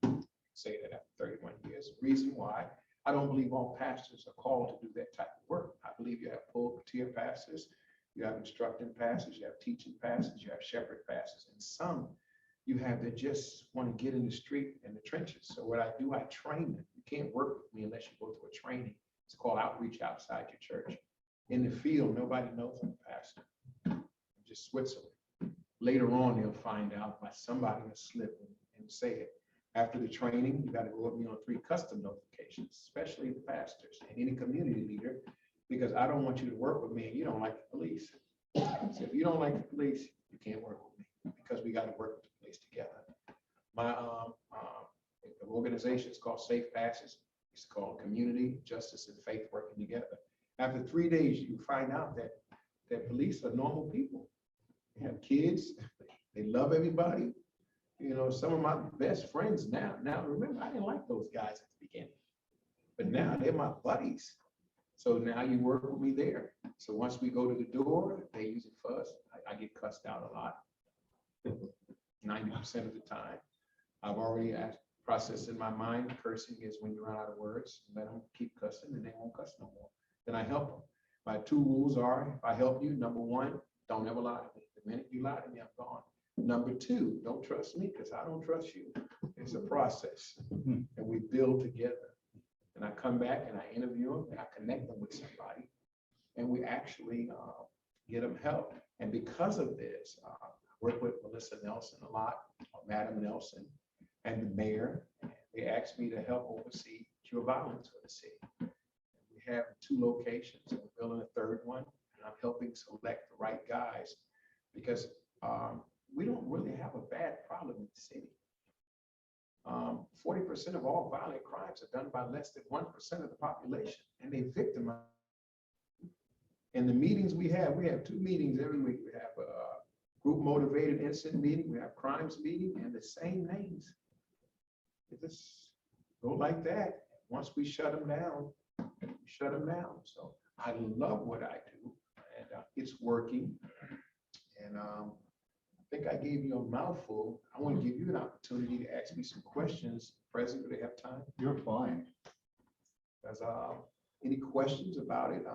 I say that after 31 years. Reason why, I don't believe all pastors are called to do that type of work. I believe you have pulpitier pastors, you have instructing pastors, you have teaching pastors, you have shepherd pastors, and some you have that just want to get in the street and the trenches. So what I do, I train them. You can't work with me unless you go through a training. It's called outreach outside your church. In the field, nobody knows I'm a pastor. I'm just Switzerland. Later on, they'll find out by somebody will slip and say it. After the training, you got to go with me on 3 custom notifications, especially the pastors and any community leader, because I don't want you to work with me and you don't like the police. So if you don't like the police, you can't work with me because we got to work with the police together. My organization is called Safe Passage. It's called Community, Justice, and Faith Working Together. After 3 days, you find out that police are normal people. They have kids. They love everybody. You know, some of my best friends now. Now, remember, I didn't like those guys at the beginning, but now they're my buddies. So now you work with me there. So once we go to the door, they use it for us. I get cussed out a lot, 90% of the time. I've already processed in my mind, cursing is when you run out of words. Let them keep cussing and they won't cuss no more. Then I help them. My 2 rules are, if I help you, number 1, don't ever lie to me. The minute you lie to me, I'm gone. Number 2, don't trust me because I don't trust you. It's a process and we build together. And I come back and I interview them and I connect them with somebody and we actually get them help. And because of this, I work with Melissa Nelson a lot, Madam Nelson, and the mayor. They asked me to help oversee cure violence for the city. We have 2 locations. We're building a 3rd one, and I'm helping select the right guys because we don't really have a bad problem in the city. 40% of all violent crimes are done by less than 1% of the population, and they victimize. In the meetings we have 2 meetings every week. We have a group motivated incident meeting, we have crimes meeting, and the same names. It just go like that. Once we shut them down, we shut them down. So I love what I do, and it's working. And think I gave you a mouthful. I want to give you an opportunity to ask me some questions. President, do they have time? You're fine. Does any questions about it?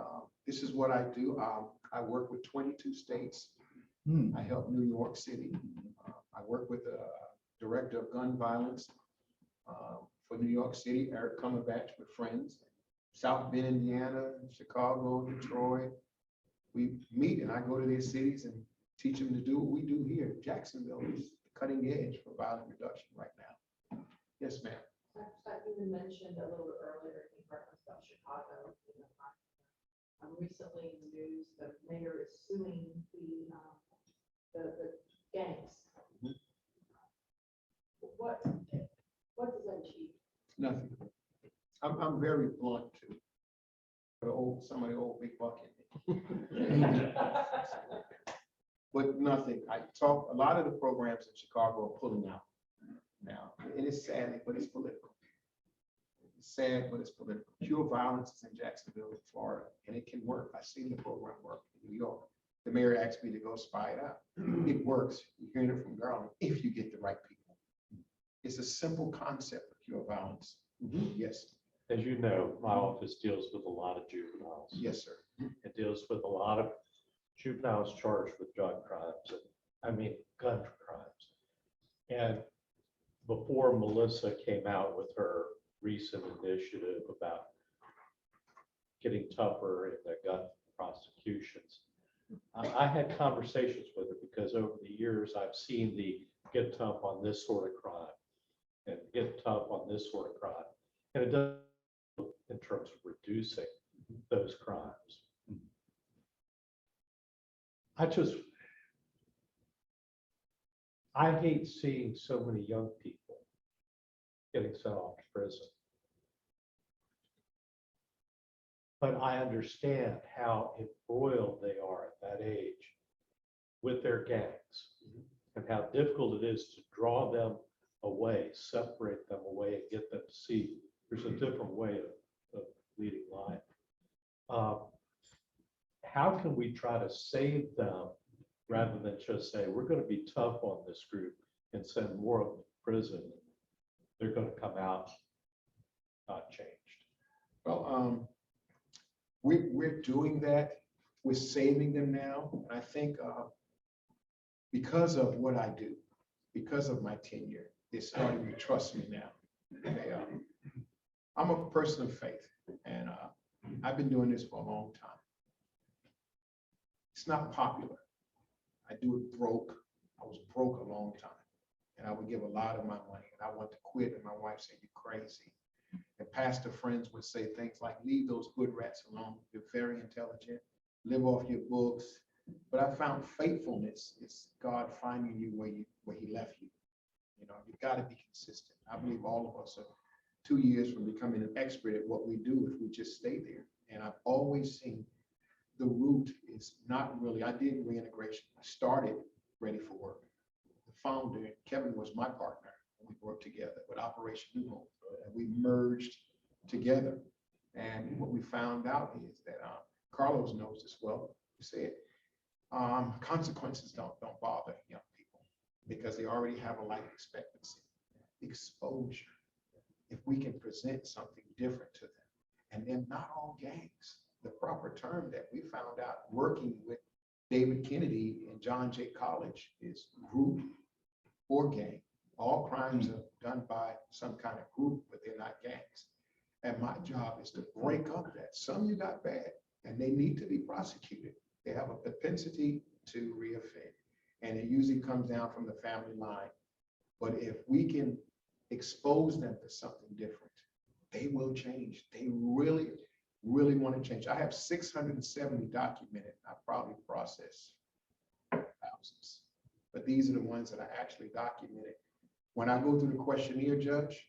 This is what I do. I work with 22 states. I help New York City. I work with the director of gun violence for New York City, Eric Cumberbatch with friends. South Bend, Indiana, Chicago, Detroit. We meet and I go to their cities and teach them to do what we do here. Jacksonville is the cutting edge for violent reduction right now. Yes, ma'am. You mentioned a little bit earlier in reference about Chicago. Recently in the news, the mayor is suing the gangs. What does that achieve? Nothing. I'm very blunt too. Some of the old big bucket. But nothing. I talk, a lot of the programs in Chicago are pulling out now. And it's sad, but it's political. It's sad, but it's political. Pure violence is in Jacksonville, Florida, and it can work. I've seen the program work in New York. The mayor asked me to go spy it out. It works. You're hearing it from Garland if you get the right people. It's a simple concept of pure violence. Yes. As you know, my office deals with a lot of juveniles. Yes, sir. It deals with a lot of juveniles charged with drug crimes, gun crimes. And before Melissa came out with her recent initiative about getting tougher in the gun prosecutions, I had conversations with her because over the years I've seen the get tough on this sort of crime and get tough on this sort of crime. And it does in terms of reducing those crimes. I hate seeing so many young people getting sent off to prison. But I understand how embroiled they are at that age with their gangs and how difficult it is to draw them away, separate them away, and get them to see there's a different way of leading life. How can we try to save them rather than just say, we're going to be tough on this group and send more of them to prison? They're going to come out not changed. Well, we're doing that. We're saving them now. And I think because of what I do, because of my tenure, they're starting to trust me now. I'm a person of faith, and I've been doing this for a long time. It's not popular. I do it broke. I was broke a long time, and I would give a lot of my money, and I want to quit, and my wife said, "You're crazy." And pastor friends would say things like, "Leave those hood rats alone. You're very intelligent. Live off your books." But I found faithfulness is God finding you where he left you. You know, you've got to be consistent. I believe all of us are 2 years from becoming an expert at what we do if we just stay there. And I've always seen the root is not really, I did reintegration. I started Ready for Work. The founder, Kevin, was my partner. We worked together with Operation New Hope, and we merged together. And what we found out is that Carlos knows this well. He said, consequences don't bother young people because they already have a life expectancy. Exposure. If we can present something different to them, and then not all gangs. The proper term that we found out working with David Kennedy and John Jay College is group or gang. All crimes are done by some kind of group, but they're not gangs. And my job is to break up that. Some you got bad, and they need to be prosecuted. They have a propensity to reoffend, and it usually comes down from the family line. But if we can expose them to something different, they will change. They really, really want to change. I have 670 documented. I probably process thousands, but these are the ones that I actually documented. When I go through the questionnaire, Judge,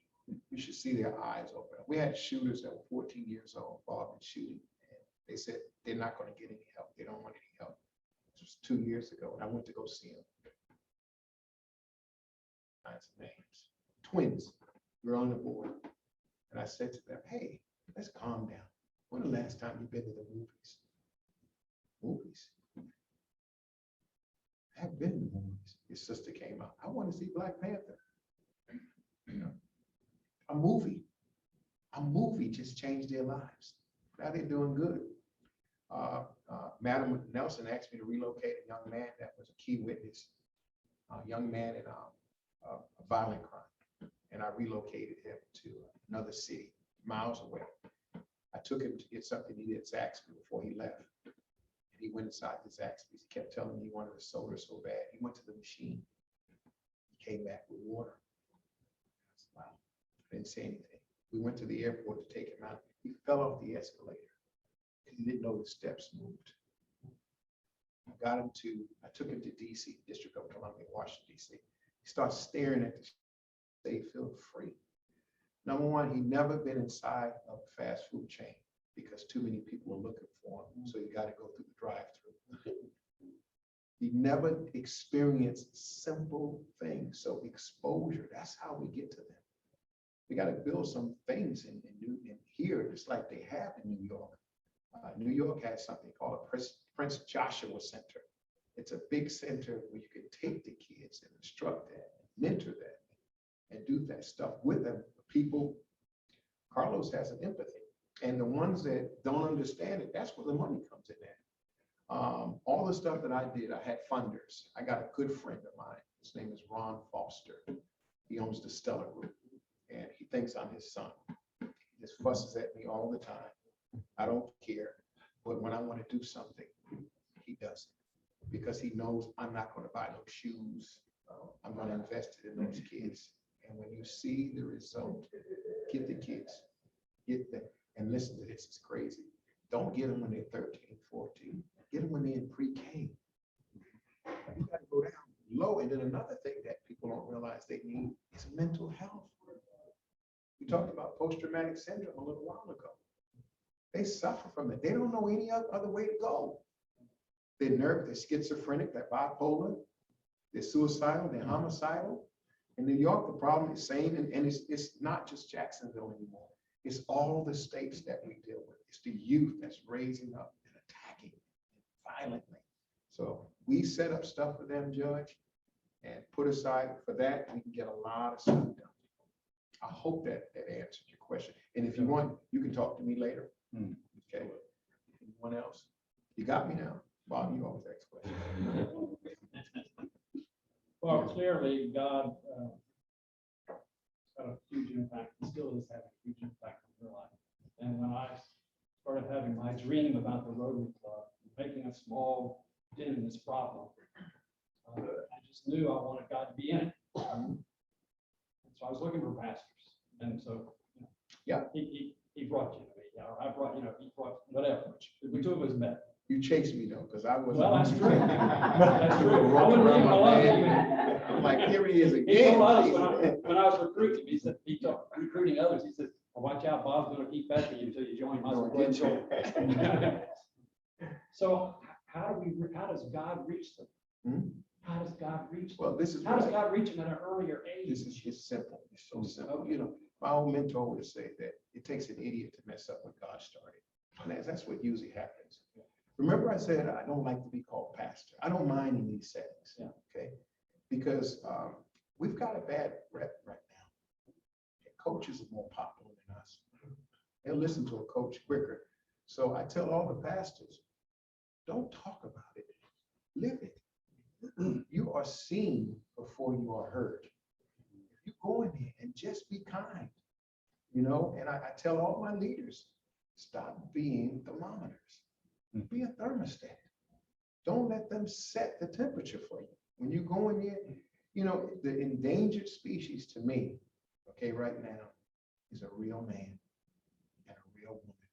you should see their eyes open. We had shooters that were 14 years old involved in shooting. And they said they're not going to get any help. They don't want any help. This was 2 years ago, and I went to go see them. Kinds of names. Twins, girl on the board. And I said to them, "Hey, let's calm down. When the last time you've been to the movies?" Movies? I haven't been to the movies. his sister came out. I want to see Black Panther. You know, a movie just changed their lives. Now they're doing good. Madam Nelson asked me to relocate a young man that was a key witness, a young man in a violent crime. And I relocated him to another city, miles away. I took him to get something he did Zaxby before he left. And he went inside the Zaxby's. He kept telling me he wanted a soda so bad. He went to the machine. He came back with water. I said, wow. I didn't say anything. We went to the airport to take him out. He fell off the escalator. He didn't know the steps moved. I took him to DC, District of Columbia, Washington, DC. He starts staring at the state, feel free. Number one, he never been inside of a fast food chain because too many people are looking for him. So you got to go through the drive-through. He never experienced simple things. So exposure, that's how we get to them. We got to build some things in here, just like they have in New York. New York has something called a Prince Joshua Center. It's a big center where you can take the kids and instruct them, mentor them, and do that stuff with them. People, Carlos has an empathy. And the ones that don't understand it, that's where the money comes in at. All the stuff that I did, I had funders. I got a good friend of mine. His name is Ron Foster. He owns the Stellar Group. And he thinks I'm his son. He just fusses at me all the time. I don't care. But when I want to do something, he does it. Because he knows I'm not going to buy those shoes. I'm going to invest it in those kids. And when you see the result, get the kids, get them, and listen to this, it's crazy. Don't get them when they're 13, 14. Get them when they're in pre-K. You got to go down low. And then another thing that people don't realize they need is mental health. We talked about post-traumatic syndrome a little while ago. They suffer from it. They don't know any other way to go. They're schizophrenic, they're bipolar, they're suicidal, they're homicidal. In New York, the problem is same, and it's not just Jacksonville anymore. It's all the states that we deal with. It's the youth that's raising up and attacking violently. So we set up stuff for them, Judge, and put aside for that, we can get a lot of stuff done. I hope that answered your question. And if you want, you can talk to me later. Okay. Anyone else? You got me now. Bob, you always ask questions. Well, clearly, God had a huge impact, and still is having a huge impact on your life. And when I started having my dream about the Rotary Club, making a small dent in this problem, I just knew I wanted God to be in it. And so I was looking for pastors, and so yeah, he brought you to me. I brought, he brought whatever. The two of us met. You chased me though, because I wasn't. Well, that's true. That's true. I wouldn't even love you. I'm like, here he is He again. told us when I was recruiting, he said, he told recruiting others, he said, well, watch out, Bob's going to keep pestering you until you join us. So how does God reach them? How does God reach them? Well, how does God reach them at an earlier age? This is just simple. It's so simple. My old mentor would say that it takes an idiot to mess up what God started. And that's what usually happens. Remember I said I don't like to be called pastor. I don't mind in these settings, okay? Because we've got a bad rep right now. And coaches are more popular than us. They'll listen to a coach quicker. So I tell all the pastors, don't talk about it, live it. You are seen before you are heard. You go in there and just be kind, and I tell all my leaders, stop being thermometers. Be a thermostat. Don't let them set the temperature for you. When you go in there, the endangered species to me, okay, right now, is a real man and a real woman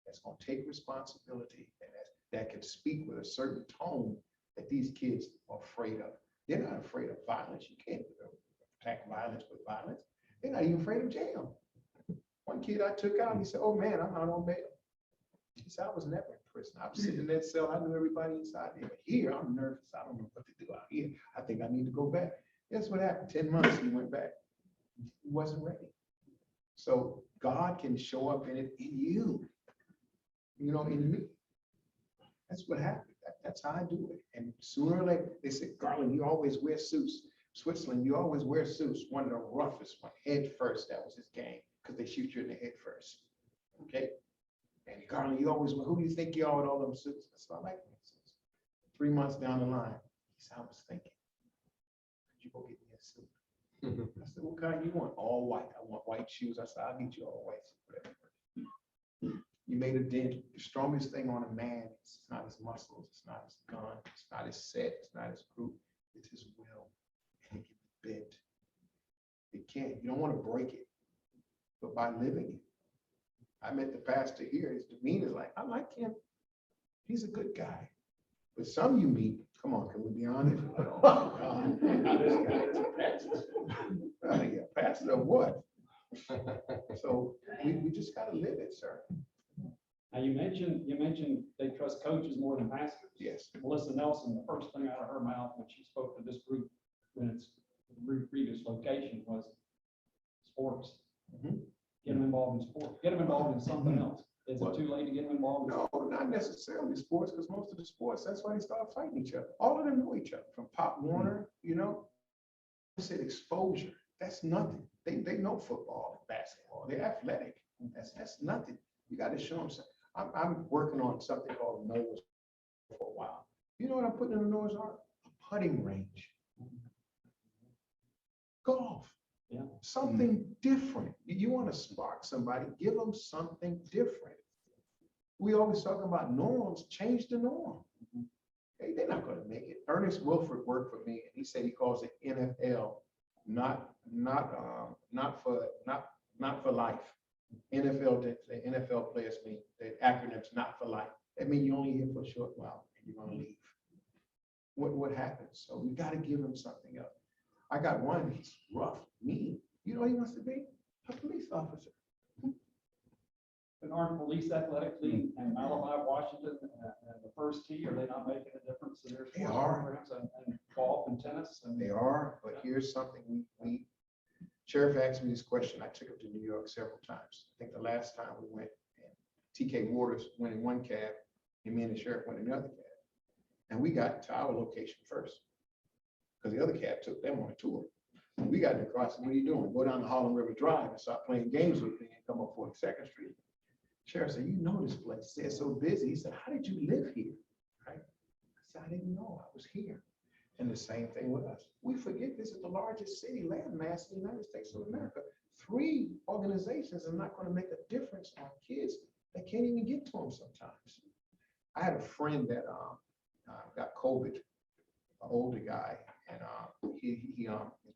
that's going to take responsibility and that can speak with a certain tone that these kids are afraid of. They're not afraid of violence. You can't attack violence with violence. They're not even afraid of jail. One kid I took out, he said, oh man, I'm not on bail. He said, I was never in prison. I was sitting in that cell. I knew everybody inside there. But here, I'm nervous. I don't know what to do out here. I think I need to go back. Guess what happened? 10 months, he went back. He wasn't ready. So God can show up in it in you, in me. That's what happened. That's how I do it. And sooner or later, they said, Garland, you always wear suits. Switzerland, you always wear suits. One of the roughest one, head first, that was his game, because they shoot you in the head first. Okay? And Garland, you always, who do you think you are with all them suits? So I like them suits. 3 months down the line, he said, I was thinking, could you go get me a suit? I said, what kind you want? All white. I want white shoes. I said, I'll get you all white. Whatever. You made a dent. The strongest thing on a man is not his muscles, it's not his gun, it's not his set, it's not his group, it's his will. And it can be bent. It can't. You don't want to break it, but by living it. I met the pastor here. His demeanor is like, I like him. He's a good guy. But some you meet, come on, can we be honest? Oh, God, now this guy is a pastor. Yeah, pastor of what? So we just got to live it, sir. Now, you mentioned they trust coaches more than pastors. Yes. Melissa Nelson, the first thing out of her mouth when she spoke to this group in its previous location was sports. Mhm. Get them involved in sports. Get them involved in something else. Is it too late to get them involved? No, not necessarily sports, because most of the sports, that's why they start fighting each other. All of them know each other, from Pop Warner, you know. I said exposure. That's nothing. They know football, basketball. They're athletic. That's nothing. You got to show them something. I'm working on something called Noah's for a while. You know what I'm putting in the Noah's Ark? A putting range. Golf. Yeah. Something different. You want to spark somebody, give them something different. We always talk about norms, change the norm. Hey, they're not going to make it. Ernest Wilford worked for me, and he said he calls it NFL, not for life. NFL players mean the acronyms not for life. That means you're only here for a short while and you're going to leave. What happens? So we got to give them something else. I got one, he's rough, mean. You know what he wants to be? A police officer. An Armed Police Athletic League and Malachi, Washington, and the first tee, are they not making a difference in their They sports are. programs and golf and tennis? And They are, but here's something we Sheriff asked me this question. I took him to New York several times. I think the last time we went, and TK Waters went in one cab, and me and the sheriff went in the other cab. And we got to our location first, because the other cab took them on a tour. And we got to cross, what are you doing? Go down the Harlem River Drive and start playing games with me and come up 42nd Street. Sheriff said, you know this place. He said, it's so busy. He said, how did you live here? Right? I said, I didn't know. I was here. And the same thing with us. We forget this is the largest city landmass in the United States of America. 3 organizations are not going to make a difference on kids that can't even get to them sometimes. I had a friend that got COVID, an older guy, and he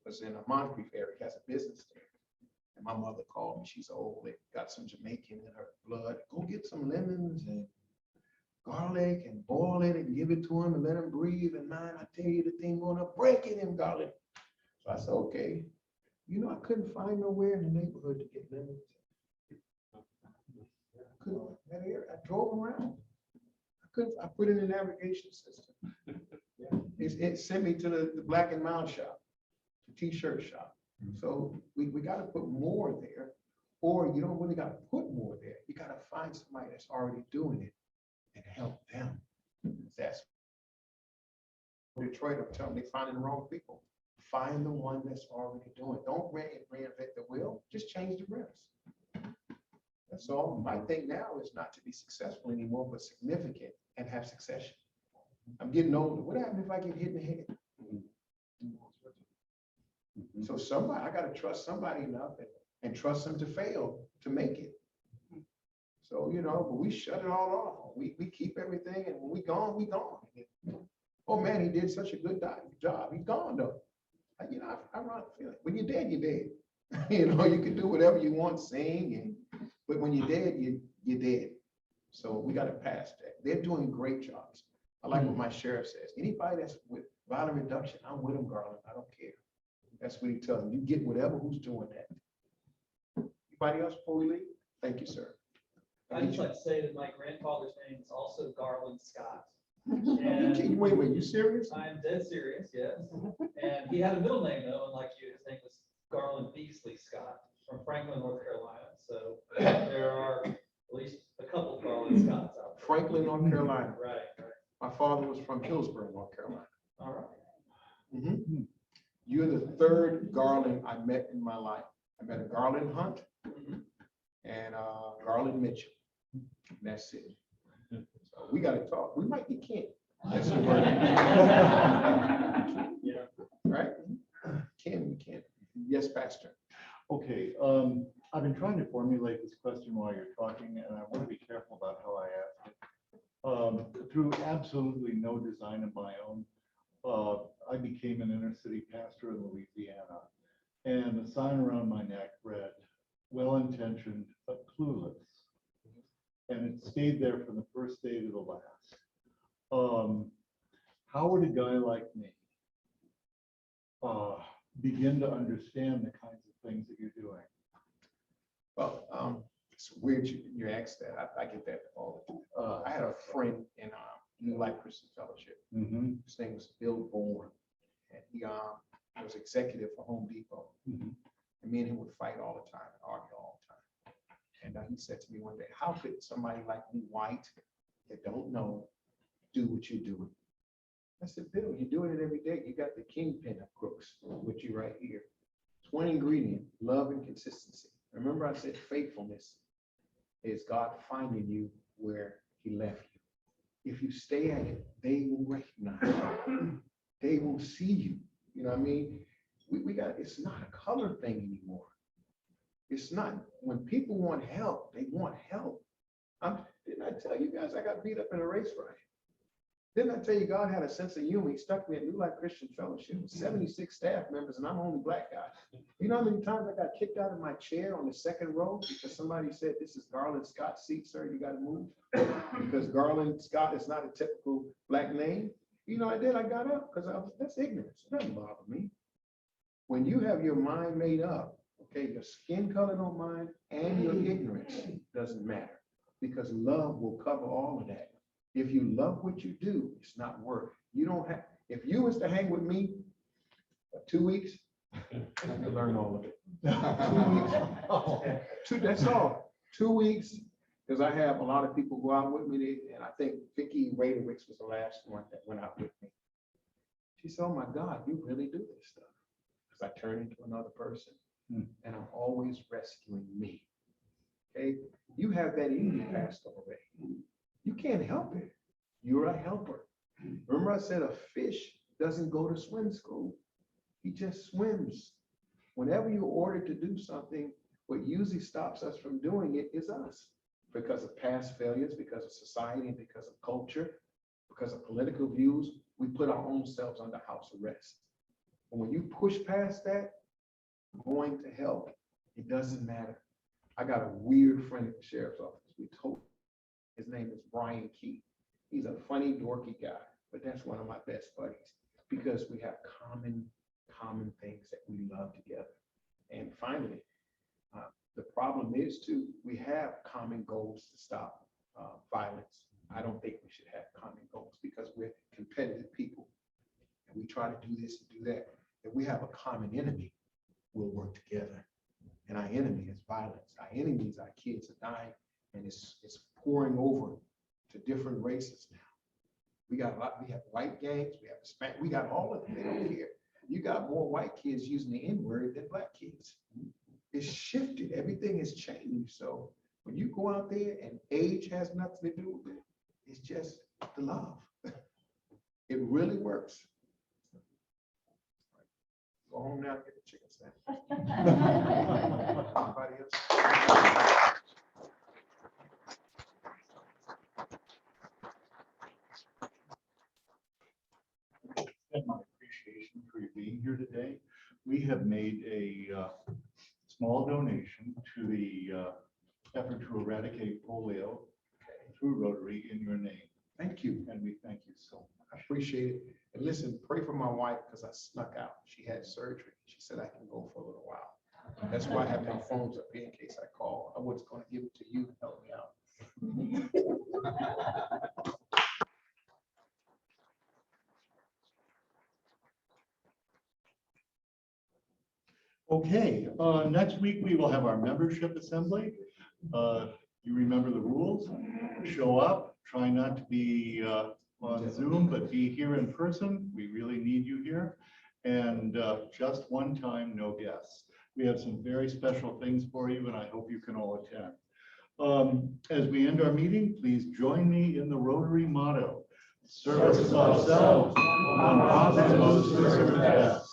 was in a Moncrief area. He has a business there. And my mother called me. She's old. They got some Jamaican in her blood. Go get some lemons and garlic and boil it and give it to him and let him breathe. And man, I tell you, the thing going to break it in garlic. So I said, okay. You know, I couldn't find nowhere in the neighborhood to get lemons. I drove around. I put in a navigation system. It sent me to the Black and Mild shop, the t-shirt shop. So we got to put more there, or you don't really got to put more there. You got to find somebody that's already doing it and help them. That's Detroit. I'm telling them they're finding the wrong people. Find the one that's already doing it. Don't reinvent the wheel. Just change the rims. That's all. My thing now is not to be successful anymore, but significant and have succession. I'm getting older. What happens if I get hit in the head? So somebody, I got to trust somebody enough and trust them to fail to make it. So, you know, but we shut it all off. We keep everything, and when we gone, we gone. Oh man, he did such a good job. He's gone though. You know, I run a feeling. When you're dead, you're dead. You know, you can do whatever you want, sing, but when you're dead, you're dead. So we got to pass that. They're doing great jobs. I like what my sheriff says. Anybody that's with violent reduction, I'm with them, Garland. I don't care. That's what he tells them. You get whatever who's doing that. Anybody else before we leave? Thank you, sir. I'd just like to say that my grandfather's name is also Garland Scott. Wait, you serious? I'm dead serious, yes. And he had a middle name though, unlike you. His name was Garland Beasley Scott from Franklin, North Carolina. So there are at least a couple of Garland Scotts out there. Franklin, North Carolina. Right. My father was from Hillsborough, North Carolina. All right. Mhm. You're the third Garland I met in my life. I met a Garland Hunt and Garland Mitchell. And that's it. So we gotta talk. We might be kin. That's the word. Yeah. Right? Kin, we can. Yes, Pastor. Okay, I've been trying to formulate this question while you're talking, and I want to be careful about how I ask it. Through absolutely no design of my own, I became an inner city pastor in Louisiana, and the sign around my neck read, "Well-intentioned but clueless." And it stayed there from the first day to the last. How would a guy like me begin to understand the kinds of things that you're doing? Well, it's weird you asked that. I get that all the time. I had a friend in New Life Christian Fellowship. Mhm, His name was Bill Bourne. And he was executive for Home Depot. mhm. And me and him would fight all the time, and argue all the time. And he said to me one day, how could somebody like me, white, that don't know, do what you're doing? I said, Bill, you're doing it every day. You got the kingpin of crooks with you right here. It's one ingredient, love and consistency. Remember I said faithfulness is God finding you where he left you. If you stay at it, they will recognize you. They will see you. You know what I mean? We got, it's not a color thing anymore. It's not, when people want help, they want help. Didn't I tell you guys I got beat up in a race riot? Didn't I tell you God had a sense of humor? He stuck me at New Life Christian Fellowship with 76 staff members, and I'm the only black guy. You know how many times I got kicked out of my chair on the second row because somebody said, this is Garland Scott's seat, sir, you gotta move? Because Garland Scott is not a typical black name. You know, I got up because that's ignorance. It doesn't bother me. When you have your mind made up, okay, your skin color don't mind, and your ignorance doesn't matter, because love will cover all of that. If you love what you do, it's not work. You don't have, if you was to hang with me for 2 weeks, I could learn all of it. 2 weeks. That's all. 2 weeks, because I have a lot of people go out with me, and I think Vicki Radowicz was the last one that went out with me. She said, oh my God, you really do this stuff. Because I turn into another person, and I'm always rescuing me. Okay, you have that in you, Pastor, already. You can't help it. You're a helper. Remember I said a fish doesn't go to swim school. He just swims. Whenever you're ordered to do something, what usually stops us from doing it is us, because of past failures, because of society, and because of culture, because of political views. We put our own selves under house arrest. And when you push past that, going to help, it doesn't matter. I got a weird friend at the sheriff's office. We told his name is Brian Key. He's a funny, dorky guy, but that's one of my best buddies because we have common things that we love together. And finally, the problem is too, we have common goals to stop violence. I don't think we should have common goals because we're competitive people and we try to do this and do that. If we have a common enemy, we'll work together. And our enemy is violence. Our enemy is our kids are dying, and it's pouring over to different races now. We got a lot, we have white gangs, we have Hispanic, we got all of them, they don't care. You got more white kids using the N-word than black kids. It's shifted, everything has changed. So when you go out there and age has nothing to do with it, it's just the love. It really works. Go home now and get the chicken sandwich. Anybody else? My appreciation for you being here today. We have made a small donation to the effort to eradicate polio through Rotary in your name. Thank you. And we thank you so much. I appreciate it. And listen, pray for my wife because I snuck out. She had surgery. She said I can go for a little while. That's why I have my phones up here in case I call. I was going to give it to you to help me out. Okay, next week we will have our membership assembly. You remember the rules. Show up, try not to be on Zoom, but be here in person. We really need you here. And just one time, no guests. We have some very special things for you, and I hope you can all attend. As we end our meeting, please join me in the Rotary motto: service of ourselves, on profit most to serve best.